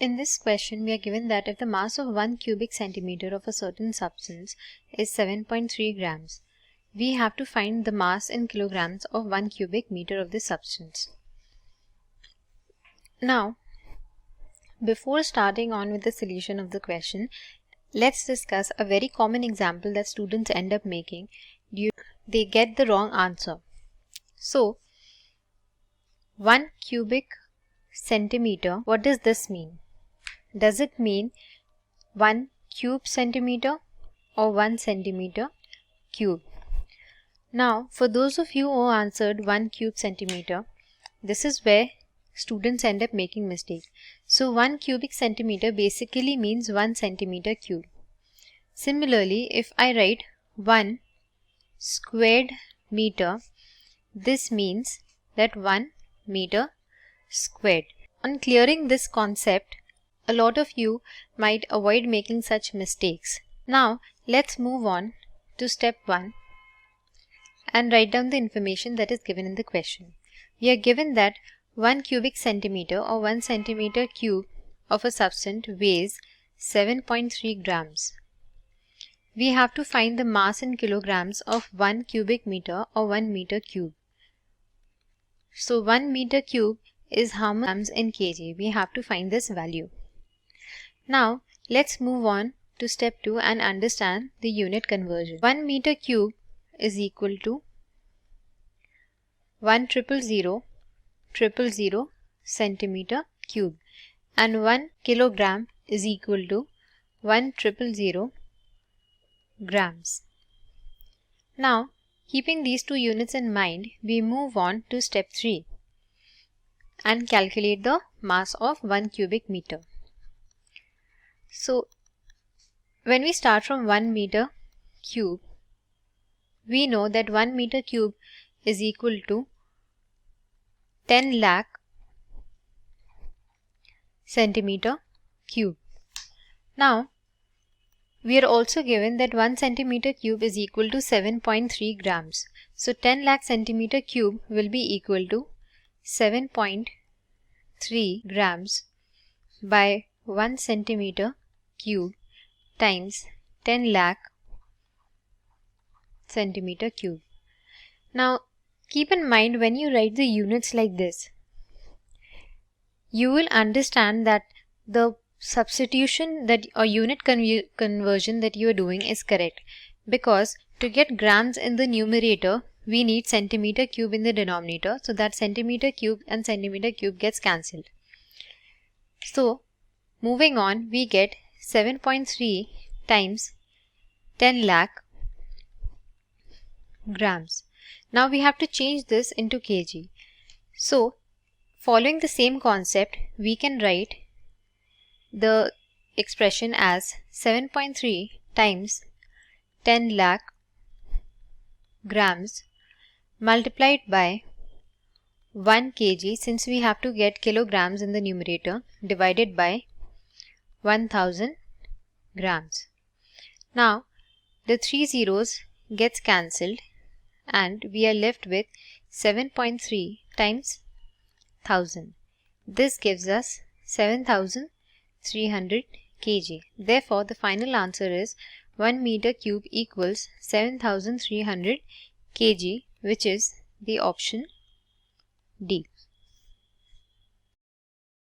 In this question, we are given that if the mass of 1 cubic centimeter of a certain substance is 7.3 grams, we have to find the mass in kilograms of 1 cubic meter of this substance. Now, before starting on with the solution of the question, let's discuss a very common example that students end up making. They get the wrong answer. So, 1 cubic centimeter, what does this mean? Does it mean 1 cube centimeter or 1 centimeter cube? Now, for those of you who answered 1 cube centimeter, this is where students end up making mistakes. So 1 cubic centimeter basically means 1 centimeter cube. Similarly, if I write 1 squared meter, this means that 1 meter squared. On clearing this concept, a lot of you might avoid making such mistakes. Now, let's move on to step 1 and write down the information that is given in the question. We are given that 1 cubic centimeter or 1 centimeter cube of a substance weighs 7.3 grams. We have to find the mass in kilograms of 1 cubic meter or 1 meter cube. So 1 meter cube is how much grams in kg. We have to find this value. Now, let's move on to step 2 and understand the unit conversion. 1 meter cube is equal to 1,000,000 centimeter cube, and 1 kilogram is equal to 1,000,000 grams. Now, keeping these two units in mind, we move on to step 3 and calculate the mass of 1 cubic meter. So, when we start from 1 meter cube, we know that 1 meter cube is equal to 10 lakh centimeter cube. Now, we are also given that 1 centimeter cube is equal to 7.3 grams. So, 10 lakh centimeter cube will be equal to 7.3 grams by 1 centimeter cube times 10 lakh centimeter cube. Now, keep in mind when you write the units like this, you will understand that the substitution that or unit conversion that you are doing is correct, because to get grams in the numerator, we need centimeter cube in the denominator, so that centimeter cube and centimeter cube gets cancelled. So, moving on, we get 7.3 times 10 lakh grams. Now we have to change this into kg. So, following the same concept, we can write the expression as 7.3 times 10 lakh grams multiplied by 1 kg, since we have to get kilograms in the numerator, divided by 1000 grams. Now, the 3 zeros gets cancelled and we are left with 7.3 times 1000. This gives us 7300 kg. Therefore, the final answer is 1 meter cube equals 7300 kg, which is the option D.